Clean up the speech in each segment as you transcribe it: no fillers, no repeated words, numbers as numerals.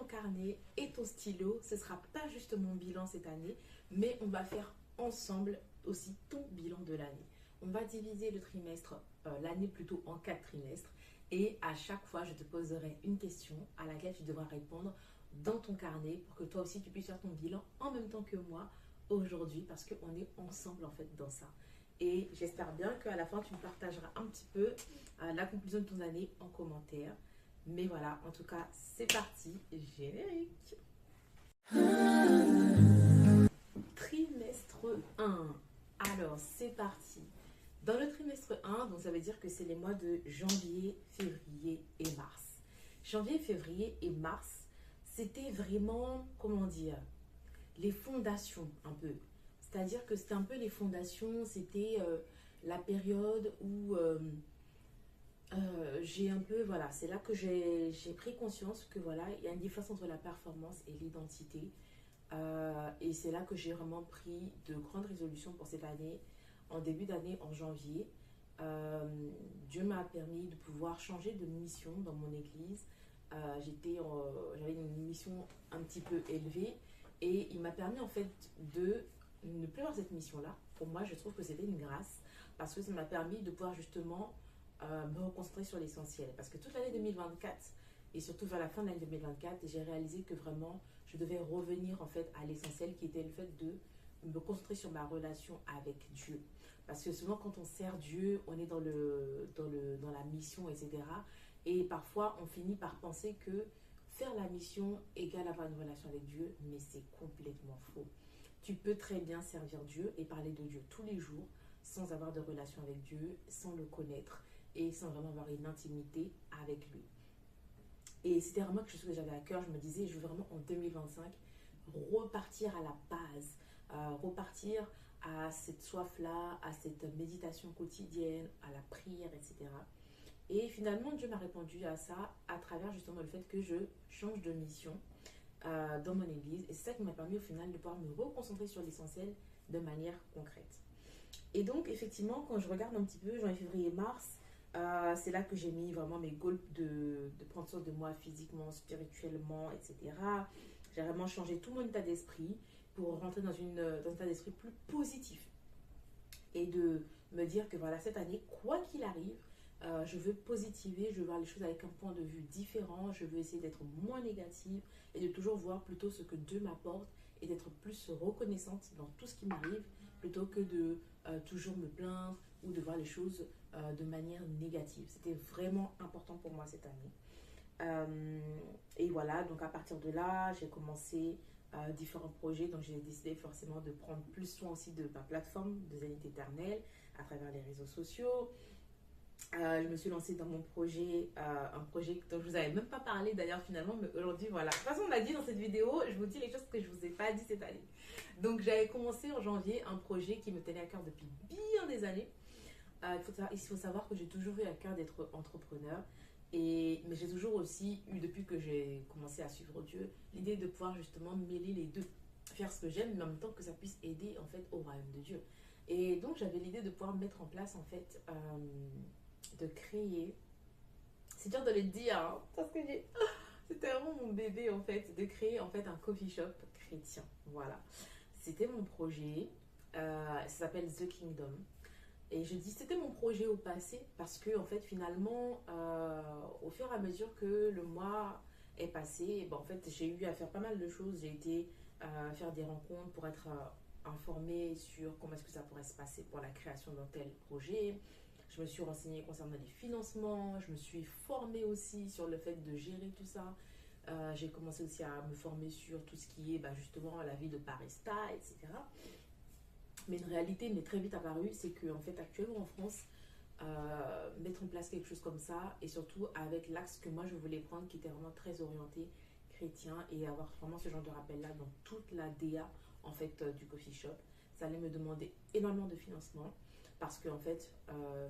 ton carnet et ton stylo. Ce ne sera pas juste mon bilan cette année, mais on va faire ensemble aussi ton bilan de l'année. On va diviser le trimestre, l'année plutôt en 4 trimestres. Et à chaque fois, je te poserai une question à laquelle tu devras répondre dans ton carnet pour que toi aussi tu puisses faire ton bilan en même temps que moi aujourd'hui parce qu'on est ensemble en fait dans ça. Et j'espère bien qu'à la fin, tu me partageras un petit peu la conclusion de ton année en commentaire. Mais voilà, en tout cas, c'est parti, générique. Trimestre 1. Alors, c'est parti. Dans le trimestre 1, donc ça veut dire que c'est les mois de janvier, février et mars. Janvier, février et mars, c'était vraiment, comment dire, les fondations un peu. C'est-à-dire que c'était un peu les fondations, c'était la période où j'ai un peu, voilà, c'est là que j'ai pris conscience que voilà, il y a une différence entre la performance et l'identité. Et c'est là que j'ai vraiment pris de grandes résolutions pour cette année. En début d'année, en janvier, euh, Dieu m'a permis de pouvoir changer de mission dans mon église. J'avais une mission un petit peu élevée et il m'a permis en fait de ne plus avoir cette mission-là. Pour moi, je trouve que c'était une grâce parce que ça m'a permis de pouvoir justement me reconcentrer sur l'essentiel. Parce que toute l'année 2024 et surtout vers la fin de l'année 2024, j'ai réalisé que vraiment je devais revenir en fait à l'essentiel qui était le fait de me concentrer sur ma relation avec Dieu. Parce que souvent quand on sert Dieu, on est dans la mission, etc. Et parfois on finit par penser que faire la mission égale avoir une relation avec Dieu, mais c'est complètement faux. Tu peux très bien servir Dieu et parler de Dieu tous les jours sans avoir de relation avec Dieu, sans le connaître et sans vraiment avoir une intimité avec lui. Et c'était vraiment quelque chose que j'avais à cœur. Je me disais, je veux vraiment en 2025 repartir à la base, repartir à cette soif-là, à cette méditation quotidienne, à la prière, etc. Et finalement, Dieu m'a répondu à ça à travers justement le fait que je change de mission dans mon église. Et c'est ça qui m'a permis au final de pouvoir me reconcentrer sur l'essentiel de manière concrète. Et donc, effectivement, quand je regarde un petit peu janvier, février, mars, c'est là que j'ai mis vraiment mes goals de prendre soin de moi physiquement, spirituellement, etc. J'ai vraiment changé tout mon état d'esprit pour rentrer dans un état d'esprit plus positif et de me dire que voilà, cette année, quoi qu'il arrive, je veux positiver, je veux voir les choses avec un point de vue différent, je veux essayer d'être moins négative et de toujours voir plutôt ce que Dieu m'apporte et d'être plus reconnaissante dans tout ce qui m'arrive plutôt que de toujours me plaindre ou de voir les choses de manière négative. C'était vraiment important pour moi cette année. Et voilà, donc à partir de là, j'ai commencé différents projets. Donc j'ai décidé forcément de prendre plus soin aussi de ma plateforme de Zénith Éternel à travers les réseaux sociaux. Je me suis lancée dans mon projet, un projet dont je vous avais même pas parlé d'ailleurs finalement, mais aujourd'hui voilà. De toute façon, on l'a dit dans cette vidéo, je vous dis les choses que je vous ai pas dit cette année. Donc j'avais commencé en janvier un projet qui me tenait à cœur depuis bien des années. Il faut savoir que j'ai toujours eu à cœur d'être entrepreneur. Mais j'ai toujours aussi eu, depuis que j'ai commencé à suivre Dieu, l'idée de pouvoir justement mêler les deux. Faire ce que j'aime, mais en même temps que ça puisse aider en fait au royaume de Dieu. Et donc j'avais l'idée de pouvoir mettre en place en fait, de créer, c'est dur de le dire, hein, parce que c'était vraiment mon bébé en fait, de créer en fait un coffee shop chrétien. Voilà. C'était mon projet. Ça s'appelle The Kingdom. Et je dis c'était mon projet au passé parce que en fait finalement au fur et à mesure que le mois est passé, ben, en fait j'ai eu à faire pas mal de choses. J'ai été faire des rencontres pour être informée sur comment est-ce que ça pourrait se passer pour la création d'un tel projet. Je me suis renseignée concernant les financements, je me suis formée aussi sur le fait de gérer tout ça. J'ai commencé aussi à me former sur tout ce qui est bah, justement la vie de barista, etc. Mais une réalité m'est très vite apparue, c'est qu'en fait actuellement en France, mettre en place quelque chose comme ça, et surtout avec l'axe que moi je voulais prendre, qui était vraiment très orienté chrétien, et avoir vraiment ce genre de rappel-là dans toute la DA en fait du coffee shop, ça allait me demander énormément de financement, parce qu'en fait,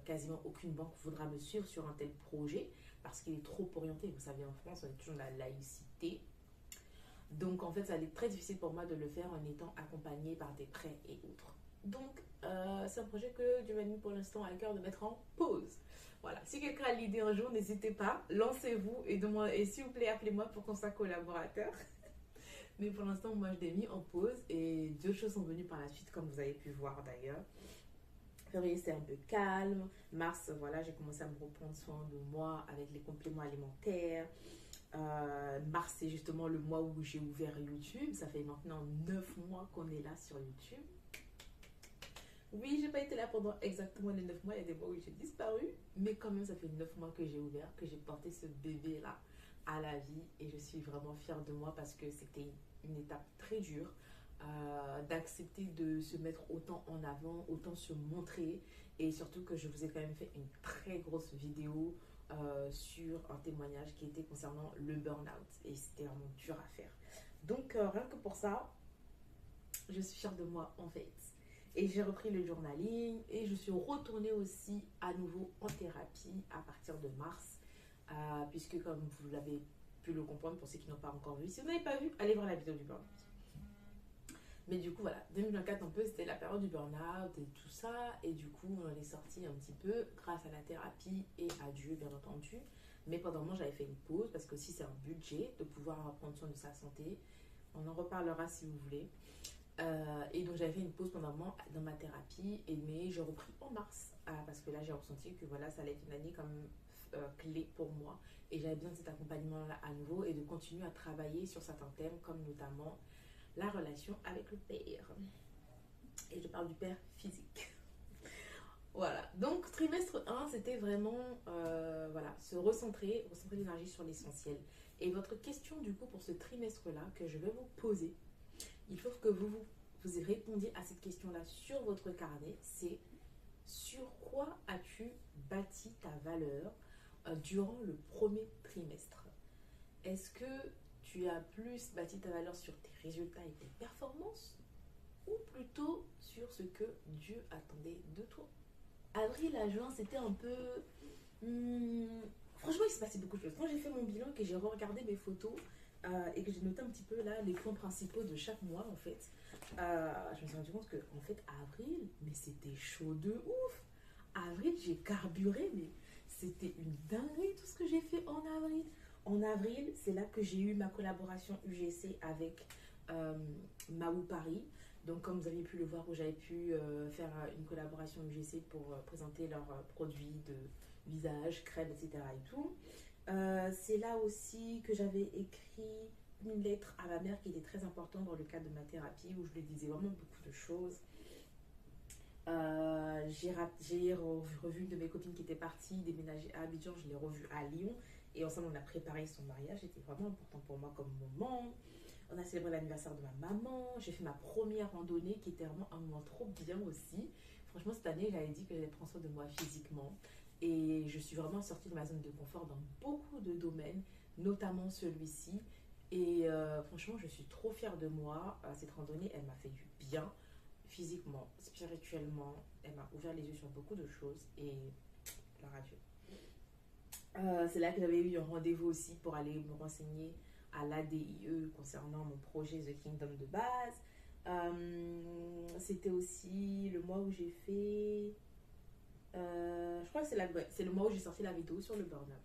quasiment aucune banque voudra me suivre sur un tel projet, parce qu'il est trop orienté. Vous savez, en France, on est toujours dans la laïcité. Donc en fait, ça allait être très difficile pour moi de le faire en étant accompagnée par des prêts et autres. Donc, c'est un projet que Dieu m'a mis pour l'instant à cœur de mettre en pause. Voilà, si quelqu'un a l'idée un jour, n'hésitez pas, lancez-vous et s'il vous plaît, appelez-moi pour qu'on soit collaborateur. Mais pour l'instant, moi, je l'ai mis en pause et deux choses sont venues par la suite, comme vous avez pu voir d'ailleurs. Février, c'était un peu calme. Mars, voilà, j'ai commencé à me reprendre soin de moi avec les compléments alimentaires. Mars, c'est justement le mois où j'ai ouvert YouTube. Ça fait maintenant 9 mois qu'on est là sur YouTube. Oui, j'ai pas été là pendant exactement les 9 mois. Il y a des mois où j'ai disparu. Mais quand même, ça fait 9 mois que j'ai ouvert, que j'ai porté ce bébé-là à la vie. Et je suis vraiment fière de moi parce que c'était une étape très dure. D'accepter de se mettre autant en avant, autant se montrer. Et surtout que je vous ai quand même fait une très grosse vidéo sur un témoignage qui était concernant le burn-out. Et c'était vraiment dur à faire. Donc, rien que pour ça, je suis fière de moi en fait. Et j'ai repris le journaling et je suis retournée aussi à nouveau en thérapie à partir de mars. Puisque comme vous l'avez pu le comprendre pour ceux qui n'ont pas encore vu, si vous n'avez pas vu, allez voir la vidéo du burn-out. Mais du coup, voilà, 2024 un peu, c'était la période du burn-out et tout ça. Et du coup, on en est sorti un petit peu grâce à la thérapie et à Dieu, bien entendu. Mais pendant un moment, j'avais fait une pause parce que aussi, c'est un budget de pouvoir prendre soin de sa santé. On en reparlera si vous voulez. Et donc, j'avais fait une pause pendant un moment dans ma thérapie. Mais j'ai repris en mars parce que là, j'ai ressenti que voilà, ça allait être une année comme clé pour moi. Et j'avais besoin de cet accompagnement-là à nouveau et de continuer à travailler sur certains thèmes comme notamment la relation avec le père. Et je parle du père physique. Voilà. Donc, trimestre 1, c'était vraiment voilà, se recentrer l'énergie sur l'essentiel. Et votre question, du coup, pour ce trimestre-là, que je vais vous poser, il faut que vous répondiez à cette question-là sur votre carnet. C'est sur quoi as-tu bâti ta valeur durant le premier trimestre? Est-ce que tu as plus bâti ta valeur sur tes résultats et tes performances ou plutôt sur ce que Dieu attendait de toi? Avril à juin, c'était un peu... franchement, il s'est passé beaucoup de choses. Quand j'ai fait mon bilan, que j'ai regardé mes photos et que j'ai noté un petit peu là les points principaux de chaque mois, en fait, je me suis rendu compte que, en fait, avril, mais c'était chaud de ouf. Avril, j'ai carburé, mais c'était une dinguerie tout ce que j'ai fait en avril. En avril, c'est là que j'ai eu ma collaboration UGC avec Maou Paris. Donc, comme vous avez pu le voir, où j'avais pu faire une collaboration UGC pour présenter leurs produits de visage, crème, etc. et tout. C'est là aussi que j'avais écrit une lettre à ma mère qui était très importante dans le cadre de ma thérapie, où je lui disais vraiment beaucoup de choses. J'ai revu une de mes copines qui était partie déménager à Abidjan, je l'ai revue à Lyon et ensemble on a préparé son mariage. C'était vraiment important pour moi comme moment. On a célébré l'anniversaire de ma maman. J'ai fait ma première randonnée qui était vraiment un moment trop bien aussi. Franchement, cette année, j'avais dit que j'allais prendre soin de moi physiquement. Et je suis vraiment sortie de ma zone de confort dans beaucoup de domaines, notamment celui-ci. Et franchement, je suis trop fière de moi. Cette randonnée, elle m'a fait du bien physiquement, spirituellement. Elle m'a ouvert les yeux sur beaucoup de choses. Et gloire à Dieu. C'est là que j'avais eu un rendez-vous aussi pour aller me renseigner à l'ADIE concernant mon projet The Kingdom de base. C'était aussi le mois où j'ai fait... je crois que c'est le mois où j'ai sorti la vidéo sur le burn-out.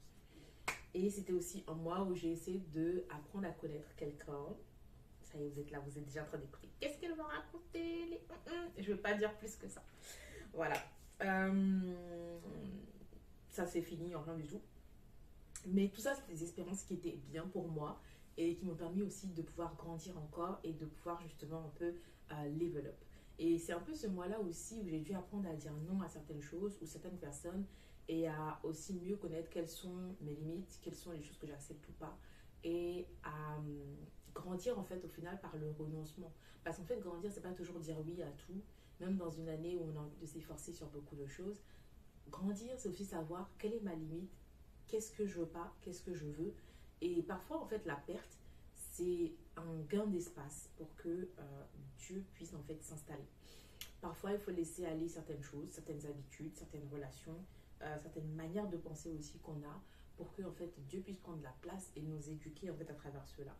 Et c'était aussi un mois où j'ai essayé d'apprendre à connaître quelqu'un. Ça y est, vous êtes là, vous êtes déjà en train d'écouter. Qu'est-ce qu'elle va raconter? Je ne veux pas dire plus que ça. Voilà. Ça c'est fini en rien du tout. Mais tout ça, c'était des expériences qui étaient bien pour moi et qui m'ont permis aussi de pouvoir grandir encore et de pouvoir justement un peu level up. Et c'est un peu ce mois-là aussi où j'ai dû apprendre à dire non à certaines choses ou certaines personnes et à aussi mieux connaître quelles sont mes limites, quelles sont les choses que j'accepte ou pas et à grandir en fait au final par le renoncement. Parce qu'en fait, grandir, c'est pas toujours dire oui à tout, même dans une année où on a envie de s'efforcer sur beaucoup de choses. Grandir, c'est aussi savoir quelle est ma limite, qu'est-ce que je veux pas, qu'est-ce que je veux. Et parfois, en fait, la perte, c'est un gain d'espace pour que Dieu puisse en fait s'installer. Parfois, il faut laisser aller certaines choses, certaines habitudes, certaines relations, certaines manières de penser aussi qu'on a pour que en fait Dieu puisse prendre la place et nous éduquer en fait à travers cela.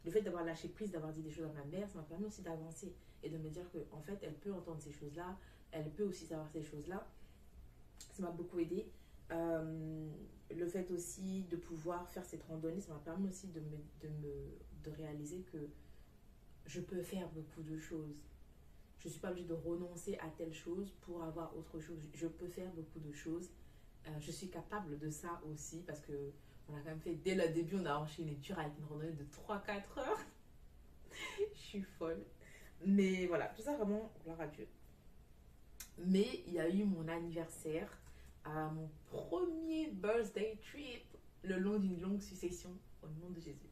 le fait d'avoir lâché prise, d'avoir dit des choses à ma mère, ça m'a permis aussi d'avancer et de me dire que en fait, elle peut entendre ces choses-là, elle peut aussi savoir ces choses-là. Ça m'a beaucoup aidé. Le fait aussi de pouvoir faire cette randonnée, ça m'a permis aussi de réaliser que je peux faire beaucoup de choses. Je ne suis pas obligée de renoncer à telle chose pour avoir autre chose. Je peux faire beaucoup de choses. Je suis capable de ça aussi parce que on a quand même fait, dès le début, on a enchaîné dur avec une randonnée de 3 4 heures. Je suis folle. Mais voilà, tout ça vraiment, gloire à Dieu. Mais il y a eu mon anniversaire, mon premier birthday trip le long d'une longue succession, au nom de Jésus.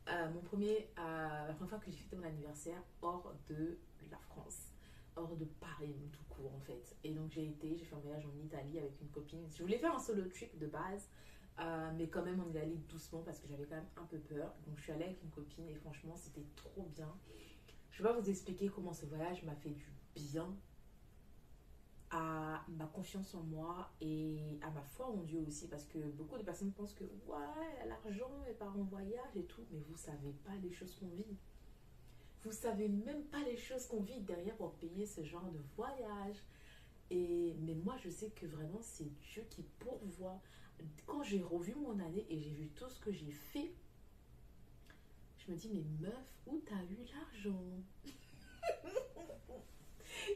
La première fois que j'ai fêté mon anniversaire hors de la France, hors de Paris tout court en fait. Et donc j'ai fait un voyage en Italie avec une copine. Je voulais faire un solo trip de base, mais quand même on est allé doucement parce que j'avais quand même un peu peur. Donc je suis allée avec une copine et franchement c'était trop bien. Je ne vais pas vous expliquer comment ce voyage m'a fait du bien à ma confiance en moi et à ma foi en Dieu aussi, parce que beaucoup de personnes pensent que ouais, elle a l'argent, elle part en voyage et tout, mais vous savez pas les choses qu'on vit. Vous savez même pas les choses qu'on vit derrière pour payer ce genre de voyage. Mais moi, je sais que vraiment, c'est Dieu qui pourvoit. Quand j'ai revu mon année et j'ai vu tout ce que j'ai fait, je me dis, mais meuf, où t'as eu l'argent?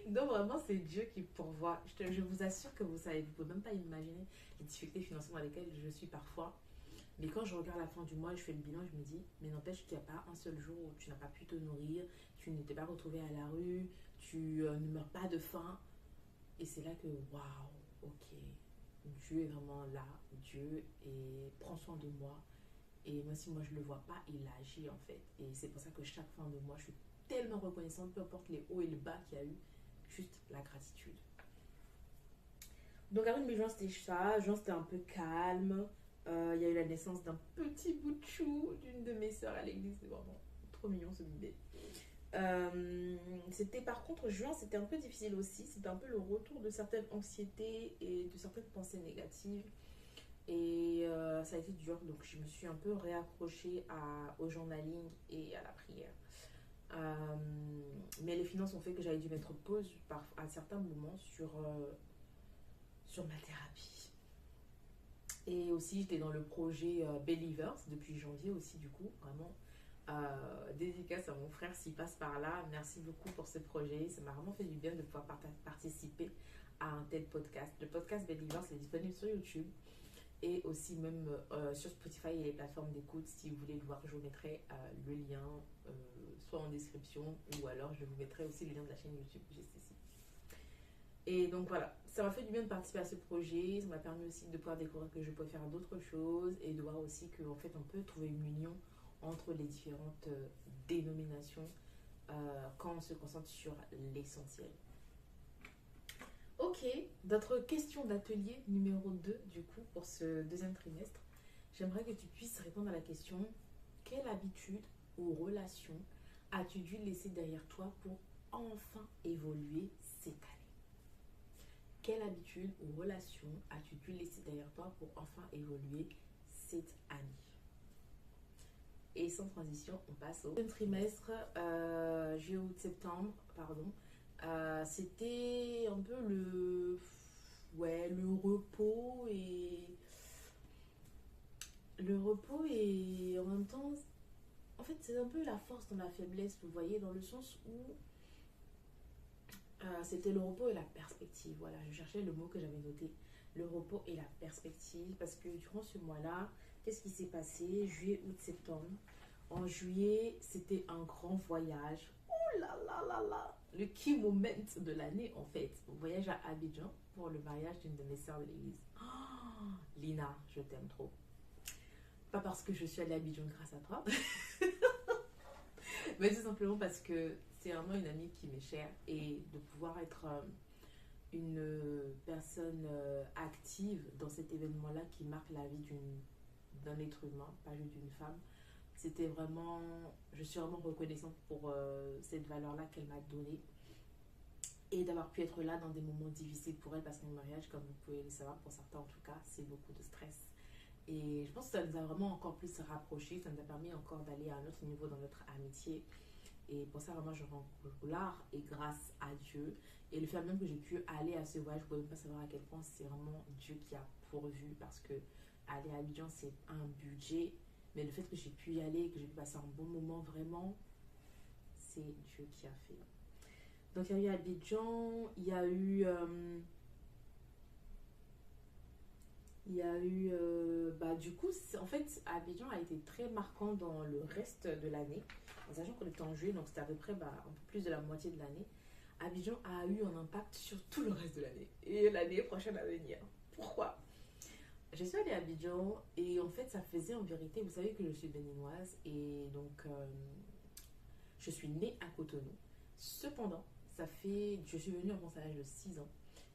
Donc vraiment, c'est Dieu qui pourvoit. Je vous assure que vous savez, vous ne pouvez même pas imaginer les difficultés financières dans lesquelles je suis parfois. Mais quand je regarde la fin du mois, je fais le bilan, je me dis, mais n'empêche qu'il n'y a pas un seul jour où tu n'as pas pu te nourrir, tu ne t'es pas retrouvé à la rue, tu ne meurs pas de faim. Et c'est là que, waouh, ok, Dieu est vraiment là, Dieu prend soin de moi. Et même si moi je ne le vois pas, il agit en fait. Et c'est pour ça que chaque fin de mois, je suis tellement reconnaissante, peu importe les hauts et les bas qu'il y a eu, juste la gratitude. Donc après juin c'était ça, juin c'était un peu calme. Il y a eu la naissance d'un petit bout de chou d'une de mes sœurs à l'église, c'est vraiment trop mignon ce bébé. C'était par contre juin, c'était un peu difficile aussi, c'était un peu le retour de certaines anxiétés et de certaines pensées négatives. Et ça a été dur, donc je me suis un peu réaccrochée au journaling et à la prière. Mais les finances ont fait que j'avais dû mettre pause à certains moments sur ma thérapie. Et aussi, j'étais dans le projet Believers depuis janvier aussi, du coup, vraiment. Dédicace à mon frère s'il passe par là. Merci beaucoup pour ce projet. Ça m'a vraiment fait du bien de pouvoir participer à un tel podcast. Le podcast Believers est disponible sur YouTube et aussi même sur Spotify et les plateformes d'écoute. Si vous voulez le voir, je vous mettrai le lien soit en description ou alors je vous mettrai aussi le lien de la chaîne YouTube juste ici. Et donc voilà, ça m'a fait du bien de participer à ce projet. Ça m'a permis aussi de pouvoir découvrir que je pouvais faire d'autres choses et de voir aussi qu'en fait on peut trouver une union entre les différentes dénominations quand on se concentre sur l'essentiel. Ok, notre question d'atelier numéro 2 du coup pour ce deuxième trimestre. J'aimerais que tu puisses répondre à la question: quelle habitude ou relation as-tu dû laisser derrière toi pour enfin évoluer cette année? Quelle habitude ou relation as-tu dû laisser derrière toi pour enfin évoluer cette année? Et sans transition, on passe au deuxième trimestre, juillet, août, septembre, pardon. C'était un peu le repos et en même temps, en fait, c'est un peu la force dans la faiblesse, vous voyez, dans le sens où c'était le repos et la perspective. Voilà, je cherchais le mot que j'avais noté. Le repos et la perspective, parce que durant ce mois-là, qu'est-ce qui s'est passé? Juillet, août, septembre. En juillet, c'était un grand voyage. Oh là là là là! Le key moment de l'année, en fait. Voyage à Abidjan pour le mariage d'une de mes sœurs de l'église. Oh, Lina, je t'aime trop. Pas parce que je suis allée à Abidjan grâce à toi, mais tout simplement parce que c'est vraiment une amie qui m'est chère et de pouvoir être une personne active dans cet événement-là qui marque la vie d'un être humain, pas juste d'une femme. C'était vraiment, je suis vraiment reconnaissante pour cette valeur-là qu'elle m'a donnée et d'avoir pu être là dans des moments difficiles pour elle parce que mon mariage, comme vous pouvez le savoir, pour certains en tout cas, c'est beaucoup de stress Et je pense que ça nous a vraiment encore plus rapprochés, ça nous a permis encore d'aller à un autre niveau dans notre amitié. Et pour ça, vraiment, je rends gloire et grâce à Dieu. Et le fait même que j'ai pu aller à ce voyage, je ne pouvez même pas savoir à quel point c'est vraiment Dieu qui a pourvu. Parce que aller à Abidjan, c'est un budget. Mais le fait que j'ai pu y aller, que j'ai pu passer un bon moment, vraiment, c'est Dieu qui a fait. Donc, il y a eu Abidjan, du coup, en fait, Abidjan a été très marquant dans le reste de l'année. En sachant qu'on était en juillet, donc c'était à peu près un peu plus de la moitié de l'année. Abidjan a eu un impact sur tout le reste de l'année et l'année prochaine à venir. Pourquoi? Je suis allée à Abidjan et en fait, ça faisait en vérité, vous savez que je suis béninoise et donc je suis née à Cotonou. Cependant, je suis venue avant l'âge de 6 ans.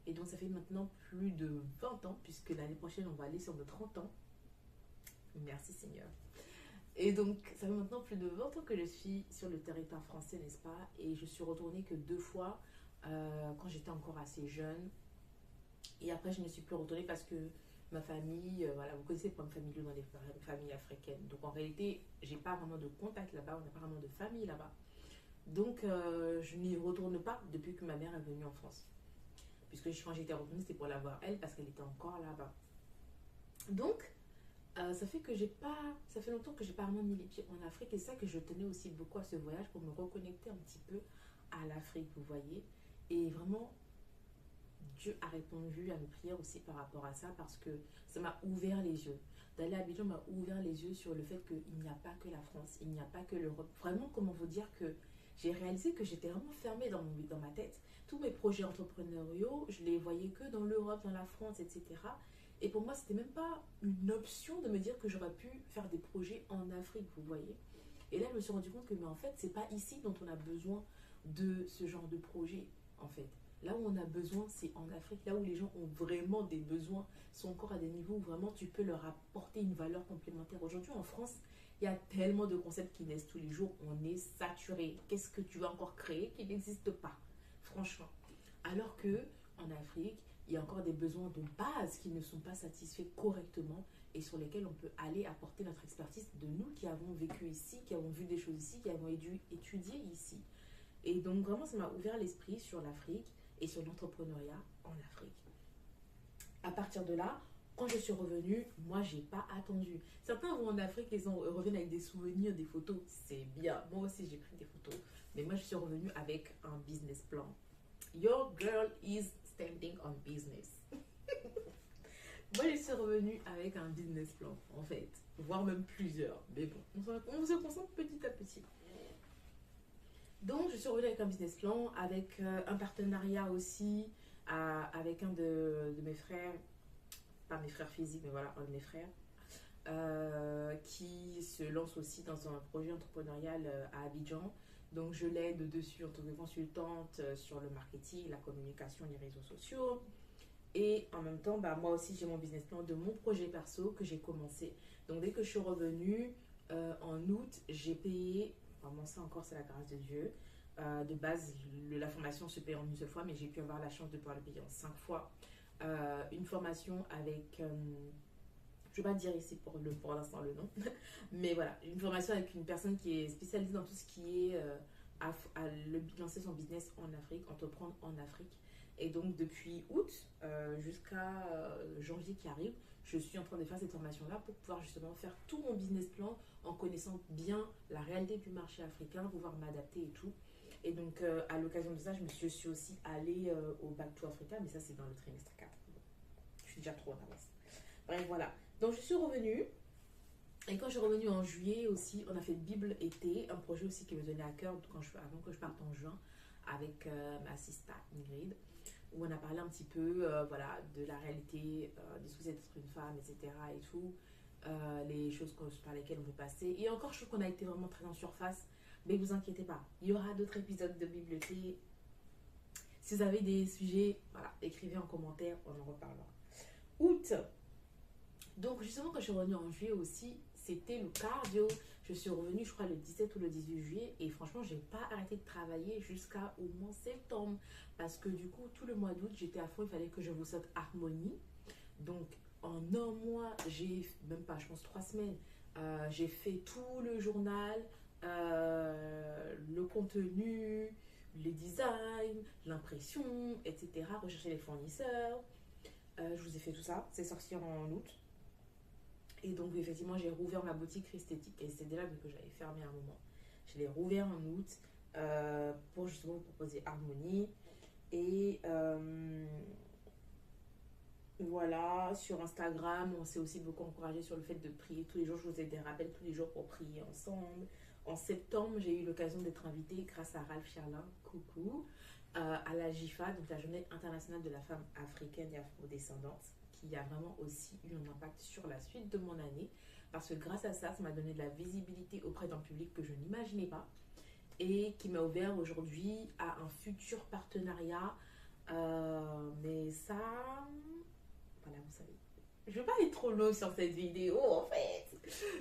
Et donc, ça fait maintenant plus de 20 ans, puisque l'année prochaine, on va aller sur nos 30 ans. Merci Seigneur. Et donc, ça fait maintenant plus de 20 ans que je suis sur le territoire français, n'est-ce pas? Et je suis retournée que 2 fois quand j'étais encore assez jeune. Et après, je ne suis plus retournée parce que ma famille, voilà, vous connaissez pas ma famille dans les familles africaines. Donc, en réalité, j'ai pas vraiment de contact là-bas, on n'a pas vraiment de famille là-bas. Donc, je n'y retourne pas depuis que ma mère est venue en France. Puisque quand j'étais revenue, c'était pour la voir elle parce qu'elle était encore là-bas. Donc, ça fait longtemps que j'ai pas vraiment mis les pieds en Afrique et c'est ça que je tenais aussi beaucoup à ce voyage pour me reconnecter un petit peu à l'Afrique, vous voyez. Et vraiment, Dieu a répondu à mes prières aussi par rapport à ça parce que ça m'a ouvert les yeux. D'aller à Abidjan m'a ouvert les yeux sur le fait qu'il n'y a pas que la France, il n'y a pas que l'Europe. Vraiment, comment vous dire que j'ai réalisé que j'étais vraiment fermée dans ma tête. Tous mes projets entrepreneuriaux, je les voyais que dans l'Europe, dans la France, etc. Et pour moi, c'était même pas une option de me dire que j'aurais pu faire des projets en Afrique, vous voyez. Et là, je me suis rendu compte que, mais en fait, c'est pas ici dont on a besoin de ce genre de projet, en fait. Là où on a besoin, c'est en Afrique. Là où les gens ont vraiment des besoins, sont encore à des niveaux où vraiment tu peux leur apporter une valeur complémentaire. Aujourd'hui, en France, il y a tellement de concepts qui naissent tous les jours. On est saturé. Qu'est-ce que tu vas encore créer qui n'existe pas, franchement. Alors que en Afrique, il y a encore des besoins de base qui ne sont pas satisfaits correctement et sur lesquels on peut aller apporter notre expertise de nous qui avons vécu ici, qui avons vu des choses ici, qui avons étudié ici. Et donc vraiment, ça m'a ouvert l'esprit sur l'Afrique et sur l'entrepreneuriat en Afrique. À partir de là, quand je suis revenue, moi, j'ai pas attendu. Certains vont en Afrique et reviennent avec des souvenirs, des photos. C'est bien. Moi aussi, j'ai pris des photos. Mais moi, je suis revenue avec un business plan. Your girl is standing on business. Moi, je suis revenue avec un business plan, en fait. Voire même plusieurs. Mais bon, on se concentre petit à petit. Donc, je suis revenue avec un business plan, avec un partenariat aussi, avec un de mes frères, pas mes frères physiques, mais voilà, un de mes frères, qui se lance aussi dans un projet entrepreneurial à Abidjan. Donc, je l'aide dessus en tant que consultante sur le marketing, la communication, les réseaux sociaux. Et en même temps, moi aussi, j'ai mon business plan de mon projet perso que j'ai commencé. Donc, dès que je suis revenue en août, j'ai payé, vraiment ça encore, c'est la grâce de Dieu. De base, la formation se paye en une seule fois, mais j'ai pu avoir la chance de pouvoir le payer en 5 fois. Une formation avec, je ne vais pas dire ici pour l'instant le nom, mais voilà, une formation avec une personne qui est spécialisée dans tout ce qui est lancer son business en Afrique, entreprendre en Afrique. Et donc, depuis août jusqu'à janvier qui arrive, je suis en train de faire cette formation-là pour pouvoir justement faire tout mon business plan en connaissant bien la réalité du marché africain, pouvoir m'adapter et tout. Et donc, à l'occasion de ça, je suis aussi allée au Back to Africa, mais ça, c'est dans le trimestre 4. Bon, je suis déjà trop en avance. Bref, voilà. Donc, je suis revenue. Et quand je suis revenue en juillet aussi, on a fait Bible été, un projet aussi qui me tenait à cœur avant que je parte en juin avec ma sista Ingrid, où on a parlé un petit peu voilà, de la réalité, de ce que c'est d'être une femme, etc. et tout, les choses par lesquelles on peut passer. Et encore, je trouve qu'on a été vraiment très en surface, mais vous inquiétez pas, il y aura d'autres épisodes de bibliothèque. Si vous avez des sujets, voilà, écrivez en commentaire, on en reparlera. Août. Donc justement, quand je suis revenue en juillet aussi, c'était le cardio. Je suis revenue, je crois, le 17 ou le 18 juillet. Et franchement, je n'ai pas arrêté de travailler jusqu'à au moins septembre. Parce que du coup, tout le mois d'août, j'étais à fond. Il fallait que je vous sorte Harmonie. Donc, en un mois, même pas, je pense 3 semaines, j'ai fait tout le journal, le contenu, les designs, l'impression, etc. Rechercher les fournisseurs. Je vous ai fait tout ça. C'est sorti en août. Et donc, effectivement, j'ai rouvert ma boutique esthétique. Et c'était déjà que j'avais fermé à un moment. Je l'ai rouvert en août pour justement vous proposer Harmonie. Et voilà, sur Instagram, on s'est aussi beaucoup encouragé sur le fait de prier tous les jours. Je vous ai des rappels tous les jours pour prier ensemble. En septembre, j'ai eu l'occasion d'être invitée grâce à Ralph Charlin, coucou, à la JIFA, donc la Journée internationale de la femme africaine et afrodescendante, qui a vraiment aussi eu un impact sur la suite de mon année. Parce que grâce à ça, ça m'a donné de la visibilité auprès d'un public que je n'imaginais pas et qui m'a ouvert aujourd'hui à un futur partenariat. Mais ça, voilà, vous savez. Je ne vais pas aller trop loin sur cette vidéo en fait.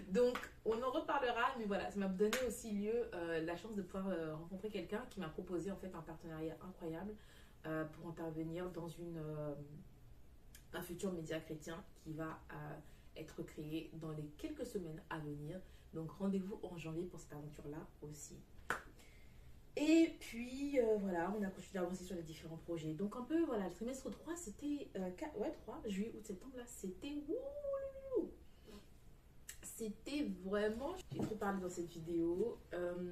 Donc, on en reparlera. Mais voilà, ça m'a donné aussi lieu la chance de pouvoir rencontrer quelqu'un qui m'a proposé en fait un partenariat incroyable pour intervenir dans un futur média chrétien qui va être créé dans les quelques semaines à venir. Donc, rendez-vous en janvier pour cette aventure-là aussi. Et puis, voilà, on a continué d'avancer sur les différents projets. Donc, un peu, voilà, le trimestre 3, c'était... 3, juillet, août, septembre, là, c'était... C'était vraiment... J'ai trop parlé dans cette vidéo,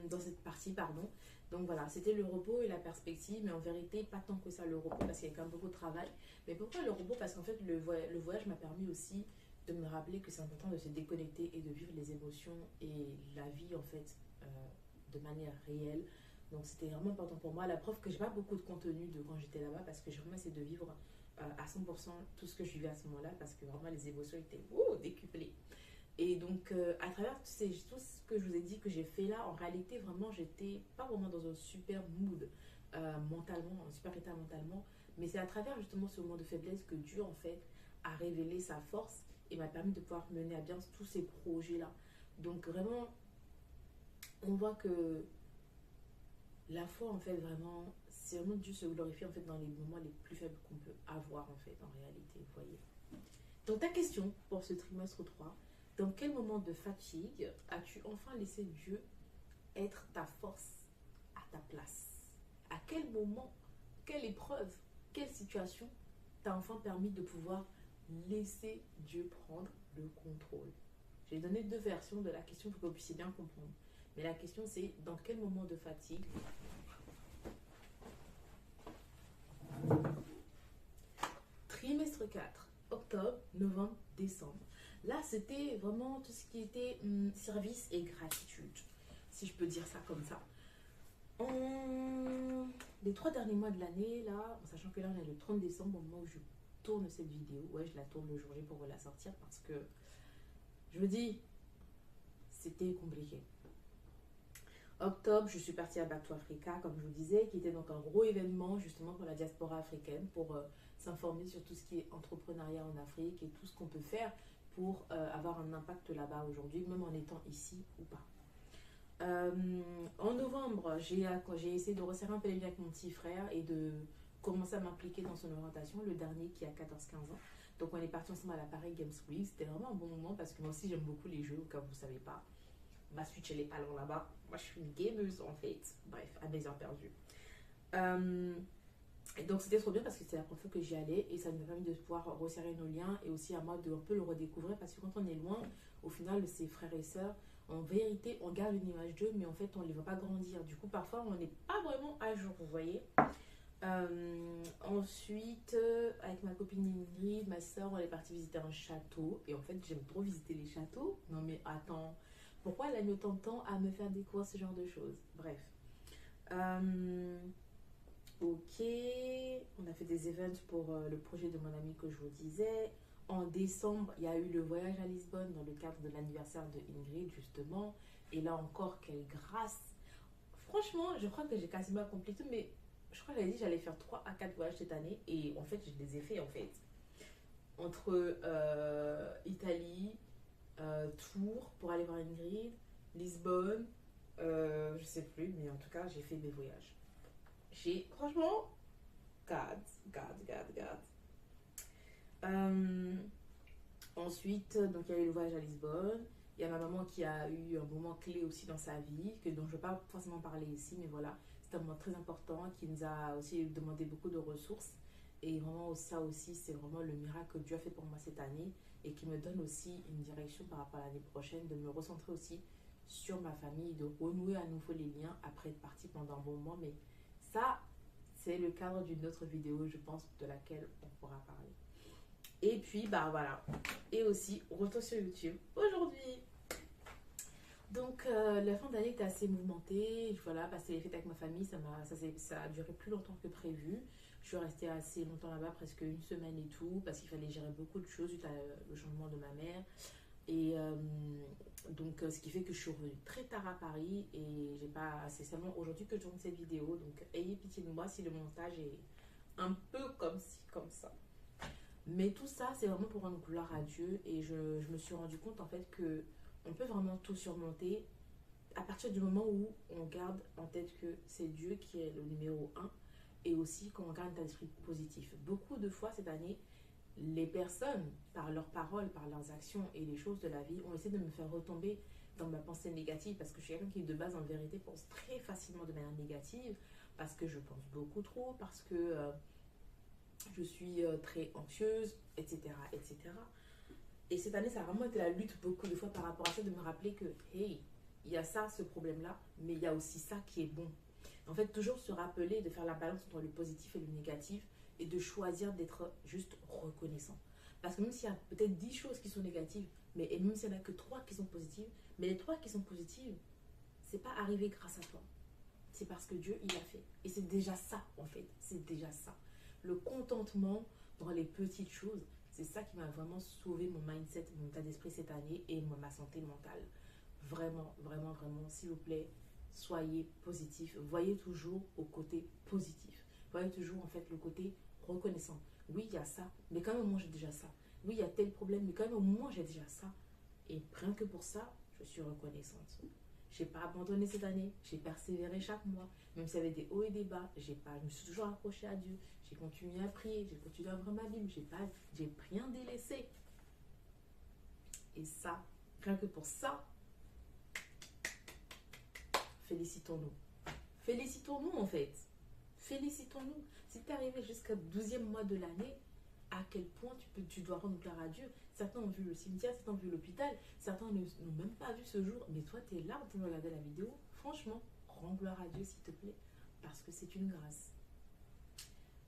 dans cette partie, pardon. Donc, voilà, c'était le repos et la perspective. Mais en vérité, pas tant que ça, le repos, parce qu'il y a quand même beaucoup de travail. Mais pourquoi le repos? Parce qu'en fait, le voyage m'a permis aussi de me rappeler que c'est important de se déconnecter et de vivre les émotions et la vie, en fait, de manière réelle. Donc c'était vraiment important pour moi. La preuve que j'ai pas beaucoup de contenu de quand j'étais là-bas parce que j'ai vraiment essayé de vivre à 100% tout ce que je vivais à ce moment-là parce que vraiment les émotions étaient décuplées. Et donc à travers tout ce que je vous ai dit que j'ai fait là, en réalité vraiment j'étais pas vraiment dans un super mood mentalement, un super état mentalement. Mais c'est à travers justement ce moment de faiblesse que Dieu en fait a révélé sa force et m'a permis de pouvoir mener à bien tous ces projets-là. Donc vraiment, on voit que la foi, en fait, vraiment, c'est vraiment Dieu se glorifie en fait dans les moments les plus faibles qu'on peut avoir en fait, en réalité, vous voyez. Donc ta question pour ce trimestre 3, dans quel moment de fatigue as-tu enfin laissé Dieu être ta force à ta place? À quel moment, quelle épreuve, quelle situation t'a enfin permis de pouvoir laisser Dieu prendre le contrôle? J'ai donné deux versions de la question pour que vous puissiez bien comprendre. Mais la question c'est dans quel moment de fatigue trimestre 4, octobre, novembre, décembre. Là, c'était vraiment tout ce qui était service et gratitude, si je peux dire ça comme ça. Les 3 derniers mois de l'année, là, en sachant que là, on est le 30 décembre, au moment où je tourne cette vidéo. Ouais, je la tourne le jour J pour vous la sortir parce que, je me dis, c'était compliqué. Octobre, je suis partie à Back to Africa, comme je vous disais, qui était donc un gros événement justement pour la diaspora africaine, pour s'informer sur tout ce qui est entrepreneuriat en Afrique et tout ce qu'on peut faire pour avoir un impact là-bas aujourd'hui, même en étant ici ou pas. En novembre, j'ai essayé de resserrer un peu les liens avec mon petit frère et de commencer à m'impliquer dans son orientation, le dernier qui a 14-15 ans. Donc on est parti ensemble à la Paris Games Week, c'était vraiment un bon moment parce que moi aussi j'aime beaucoup les jeux, comme vous ne savez pas. Ma Switch elle est pas loin là-bas. Moi je suis une gameuse en fait. Bref, à mes heures perdues. Et donc c'était trop bien parce que c'était la première fois que j'y allais et ça m'a permis de pouvoir resserrer nos liens et aussi à moi de un peu le redécouvrir parce que quand on est loin, au final ses frères et sœurs, en vérité on garde une image d'eux mais en fait on ne les voit pas grandir. Du coup parfois on n'est pas vraiment à jour, vous voyez. Ensuite, avec ma copine Ingrid, ma soeur, on est parti visiter un château. Et en fait, j'aime trop visiter les châteaux. Non mais attends, pourquoi elle a mis autant de temps à me faire découvrir ce genre de choses? Bref. Ok, on a fait des events pour le projet de mon ami que je vous disais. En décembre, il y a eu le voyage à Lisbonne dans le cadre de l'anniversaire de Ingrid, justement. Et là encore, quelle grâce! Franchement, je crois que j'ai quasiment accompli tout, mais je crois que j'avais dit que j'allais faire 3 à 4 voyages cette année. Et en fait, je les ai faits, en fait. Entre Italie, Tours pour aller voir Ingrid, Lisbonne, je sais plus, mais en tout cas, j'ai fait mes voyages. Franchement, God. Ensuite, donc il y a eu le voyage à Lisbonne. Il y a ma maman qui a eu un moment clé aussi dans sa vie, dont je ne vais pas forcément parler ici, mais voilà, c'est un moment très important qui nous a aussi demandé beaucoup de ressources. Et vraiment, ça aussi, c'est vraiment le miracle que Dieu a fait pour moi cette année et qui me donne aussi une direction par rapport à l'année prochaine, de me recentrer aussi sur ma famille, de renouer à nouveau les liens après être partie pendant un bon moment. Mais ça, c'est le cadre d'une autre vidéo, je pense, de laquelle on pourra parler. Et puis, bah voilà. Et aussi, retour sur YouTube aujourd'hui. Donc, la fin d'année était assez mouvementée. Voilà, passer les fêtes avec ma famille, ça a duré plus longtemps que prévu. Je suis restée assez longtemps là-bas, presque une semaine et tout, parce qu'il fallait gérer beaucoup de choses suite à le changement de ma mère. Et donc, ce qui fait que je suis revenue très tard à Paris et j'ai pas. C'est seulement aujourd'hui que je tourne cette vidéo. Donc, ayez pitié de moi si le montage est un peu comme ci, comme ça. Mais tout ça, c'est vraiment pour rendre gloire à Dieu. Et je me suis rendu compte en fait que on peut vraiment tout surmonter à partir du moment où on garde en tête que c'est Dieu qui est le numéro un et aussi qu'on garde un esprit positif. Beaucoup de fois cette année, les personnes, par leurs paroles, par leurs actions et les choses de la vie, ont essayé de me faire retomber dans ma pensée négative parce que je suis quelqu'un qui de base en vérité pense très facilement de manière négative parce que je pense beaucoup trop, parce que je suis très anxieuse, etc., etc. Et cette année, ça a vraiment été la lutte beaucoup de fois par rapport à ça, de me rappeler que, hey, il y a ça, ce problème-là, mais il y a aussi ça qui est bon. En fait, toujours se rappeler de faire la balance entre le positif et le négatif et de choisir d'être juste reconnaissant. Parce que même s'il y a peut-être 10 choses qui sont négatives, mais et même s'il n'y en a que 3 qui sont positives, mais les 3 qui sont positives, c'est pas arrivé grâce à toi. C'est parce que Dieu, il a fait. Et c'est déjà ça, en fait. C'est déjà ça. Le contentement dans les petites choses, c'est ça qui m'a vraiment sauvé mon mindset, mon état d'esprit cette année et ma santé mentale. Vraiment, vraiment, vraiment, s'il vous plaît, soyez positif. Voyez toujours au côté positif. Voyez toujours, en fait, le côté reconnaissant. Oui, il y a ça, mais quand même, au moins, j'ai déjà ça. Oui, il y a tel problème, mais quand même, au moins, j'ai déjà ça. Et rien que pour ça, je suis reconnaissante. Je n'ai pas abandonné cette année, j'ai persévéré chaque mois, même s'il y avait des hauts et des bas, je me suis toujours accrochée à Dieu, j'ai continué à prier, j'ai continué à ouvrir ma Bible, j'ai rien délaissé. Et ça, rien que pour ça, félicitons-nous. Félicitons-nous en fait. Félicitons-nous. Si tu es arrivé jusqu'au 12e mois de l'année, à quel point tu dois rendre gloire à Dieu. Certains ont vu le cimetière, certains ont vu l'hôpital, certains n'ont même pas vu ce jour. Mais toi, tu es là en train de regarder la vidéo. Franchement, rends gloire à Dieu s'il te plaît, parce que c'est une grâce.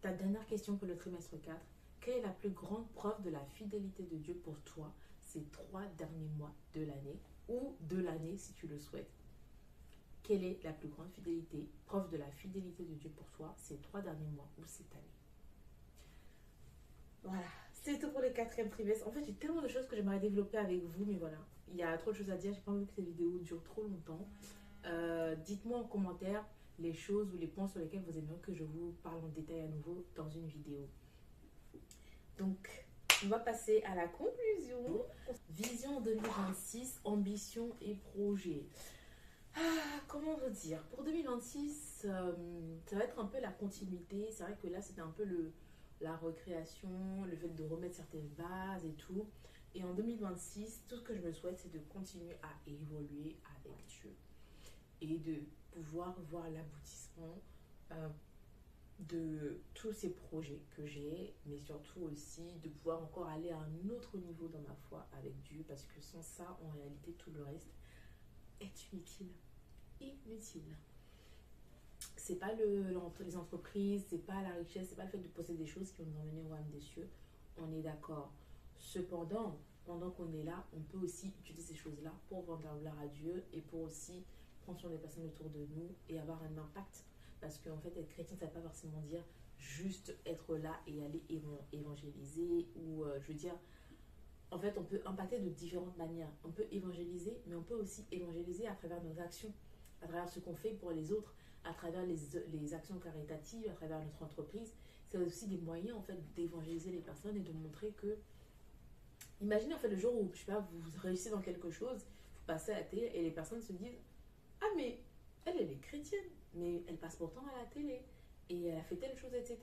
Ta dernière question pour le trimestre 4. Quelle est la plus grande preuve de la fidélité de Dieu pour toi ces 3 derniers mois de l'année ou de l'année si tu le souhaites? Quelle est la plus grande fidélité, preuve de la fidélité de Dieu pour toi ces 3 derniers mois ou cette année? Voilà, c'est tout pour le 4e trimestre. En fait, j'ai tellement de choses que j'aimerais développer avec vous, mais voilà, il y a trop de choses à dire. J'ai pas envie que cette vidéo dure trop longtemps. Dites-moi en commentaire les choses ou les points sur lesquels vous aimeriez que je vous parle en détail à nouveau dans une vidéo. Donc, on va passer à la conclusion. Vision 2026, ambition et projet. Comment vous dire? Pour 2026, ça va être un peu la continuité. C'est vrai que là, c'était un peu la recréation, le fait de remettre certaines bases et tout. Et en 2026, tout ce que je me souhaite, c'est de continuer à évoluer avec Dieu et de pouvoir voir l'aboutissement de tous ces projets que j'ai, mais surtout aussi de pouvoir encore aller à un autre niveau dans ma foi avec Dieu, parce que sans ça, en réalité, tout le reste est inutile. Inutile. C'est pas les entreprises, c'est pas la richesse, c'est pas le fait de posséder des choses qui vont nous emmener au royaume des cieux. On est d'accord. Cependant, pendant qu'on est là, on peut aussi utiliser ces choses-là pour rendre la gloire à Dieu et pour aussi prendre soin des personnes autour de nous et avoir un impact. Parce qu'en fait, être chrétien, ça ne veut pas forcément dire juste être là et aller évangéliser ou, je veux dire, en fait, on peut impacter de différentes manières. On peut évangéliser, mais on peut aussi évangéliser à travers nos actions, à travers ce qu'on fait pour les autres, à travers les actions caritatives, à travers notre entreprise. C'est aussi des moyens, en fait, d'évangéliser les personnes et de montrer que... Imaginez, en fait, le jour où, je sais pas, vous réussissez dans quelque chose, vous passez à la télé et les personnes se disent « Ah, mais elle est chrétienne, mais elle passe pourtant à la télé et elle a fait telle chose, etc. »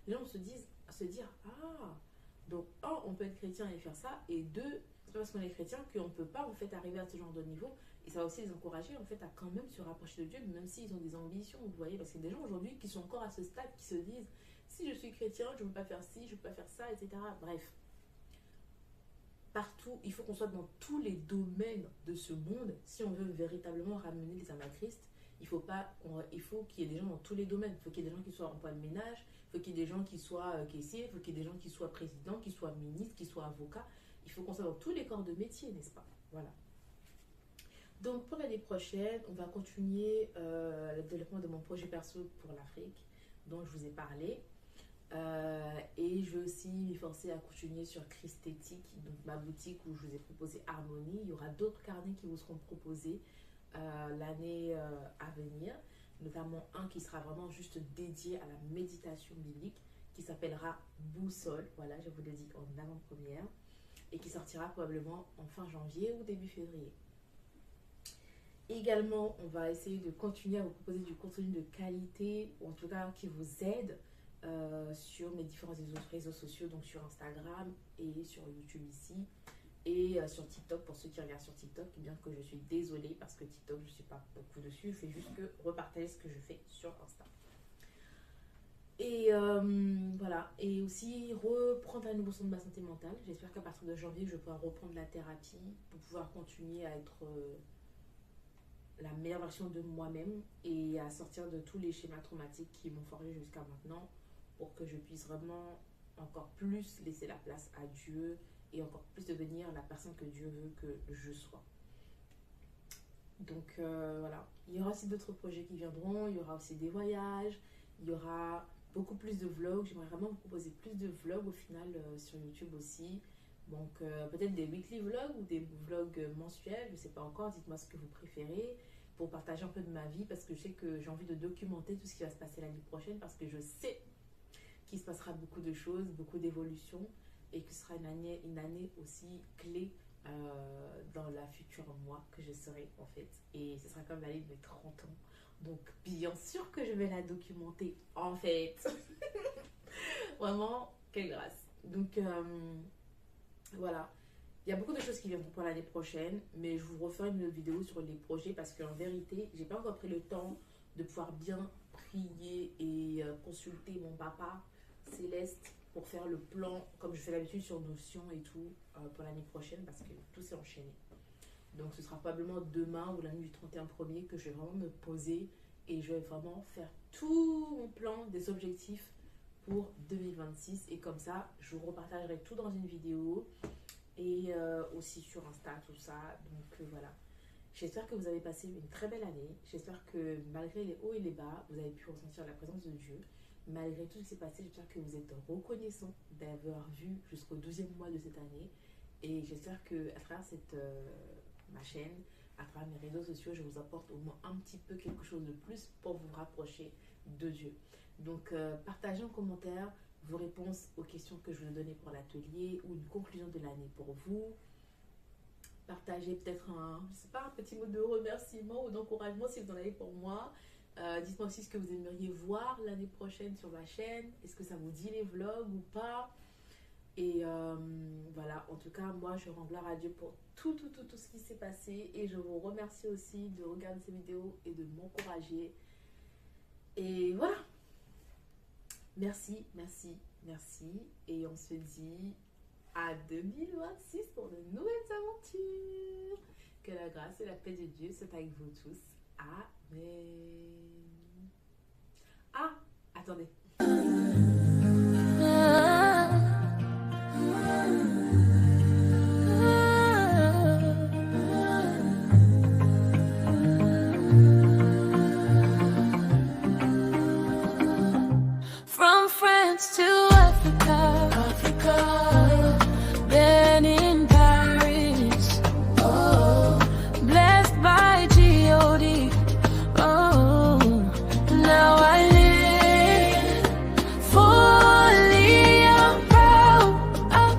Les gens se dire « Ah, Donc, un, on peut être chrétien et faire ça, et deux, c'est pas parce qu'on est chrétien qu'on ne peut pas en fait arriver à ce genre de niveau. Et ça va aussi les encourager en fait à quand même se rapprocher de Dieu, même s'ils ont des ambitions, vous voyez, parce qu'il y a des gens aujourd'hui qui sont encore à ce stade, qui se disent, si je suis chrétien, je ne peux pas faire ci, je ne peux pas faire ça, etc. Bref, partout, il faut qu'on soit dans tous les domaines de ce monde, si on veut véritablement ramener les âmes à Christ. Il faut qu'il y ait des gens dans tous les domaines. Il faut qu'il y ait des gens qui soient en emploi de ménage, il faut qu'il y ait des gens qui soient caissiers, il faut qu'il y ait des gens qui soient présidents, qui soient ministres, qui soient avocats. Il faut qu'on soit dans tous les corps de métier, n'est-ce pas? Voilà. Donc pour l'année prochaine, on va continuer le développement de mon projet perso pour l'Afrique, dont je vous ai parlé. Et je vais aussi m'efforcer à continuer sur Christétique, donc ma boutique où je vous ai proposé Harmonie. Il y aura d'autres carnets qui vous seront proposés l'année à venir, notamment un qui sera vraiment juste dédié à la méditation biblique, qui s'appellera Boussole, voilà, je vous l'ai dit en avant-première, et qui sortira probablement en fin janvier ou début février. Également, on va essayer de continuer à vous proposer du contenu de qualité, ou en tout cas qui vous aide sur mes différents réseaux sociaux, donc sur Instagram et sur YouTube ici, et sur TikTok, pour ceux qui regardent sur TikTok, bien que je suis désolée parce que TikTok, je ne suis pas beaucoup dessus, je fais juste que repartager ce que je fais sur Insta. Et voilà, et aussi reprendre à nouveau soin de ma santé mentale. J'espère qu'à partir de janvier, je vais pouvoir reprendre la thérapie pour pouvoir continuer à être la meilleure version de moi-même et à sortir de tous les schémas traumatiques qui m'ont forgé jusqu'à maintenant, pour que je puisse vraiment encore plus laisser la place à Dieu et encore plus devenir la personne que Dieu veut que je sois. Donc voilà, il y aura aussi d'autres projets qui viendront, il y aura aussi des voyages, il y aura beaucoup plus de vlogs. J'aimerais vraiment vous proposer plus de vlogs au final sur YouTube aussi. Donc peut-être des weekly vlogs ou des vlogs mensuels, je ne sais pas encore, dites-moi ce que vous préférez, pour partager un peu de ma vie, parce que je sais que j'ai envie de documenter tout ce qui va se passer l'année prochaine, parce que je sais qu'il se passera beaucoup de choses, beaucoup d'évolutions, et que ce sera une année aussi clé dans la future moi que je serai en fait. Et ce sera comme l'année de mes 30 ans. Donc bien sûr que je vais la documenter en fait. Vraiment, quelle grâce. Donc voilà. Il y a beaucoup de choses qui viendront pour l'année prochaine, mais je vous referai une vidéo sur les projets parce qu'en vérité, j'ai pas encore pris le temps de pouvoir bien prier et consulter mon papa céleste pour faire le plan comme je fais d'habitude sur Notion et tout pour l'année prochaine, parce que tout s'est enchaîné. Donc ce sera probablement demain ou la nuit du 31er que je vais vraiment me poser et je vais vraiment faire tout mon plan des objectifs pour 2026, et comme ça je vous repartagerai tout dans une vidéo et aussi sur Insta, tout ça. Donc voilà, j'espère que vous avez passé une très belle année. J'espère que malgré les hauts et les bas, vous avez pu ressentir la présence de Dieu. Malgré tout ce qui s'est passé, j'espère que vous êtes reconnaissant d'avoir vu jusqu'au 12e mois de cette année. Et j'espère qu'à travers ma chaîne, à travers mes réseaux sociaux, je vous apporte au moins un petit peu quelque chose de plus pour vous rapprocher de Dieu. Donc partagez en commentaire vos réponses aux questions que je vous ai données pour l'atelier, ou une conclusion de l'année pour vous. Partagez peut-être un petit mot de remerciement ou d'encouragement si vous en avez pour moi. Dites-moi aussi ce que vous aimeriez voir l'année prochaine sur ma chaîne. Est-ce que ça vous dit les vlogs ou pas? Et voilà, en tout cas, moi je rends gloire à Dieu pour tout ce qui s'est passé. Et je vous remercie aussi de regarder ces vidéos et de m'encourager. Et voilà. Merci. Et on se dit à 2026 pour de nouvelles aventures. Que la grâce et la paix de Dieu soient avec vous tous. Amen. Ah, attendez. From France to Africa, then in Paris, oh, blessed by G.O.D. Oh, now I live fully, I'm proud of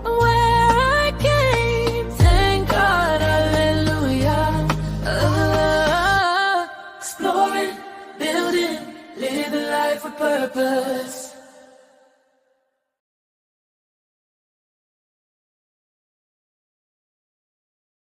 where I came. Thank God, hallelujah. Exploring, building, living life with purpose.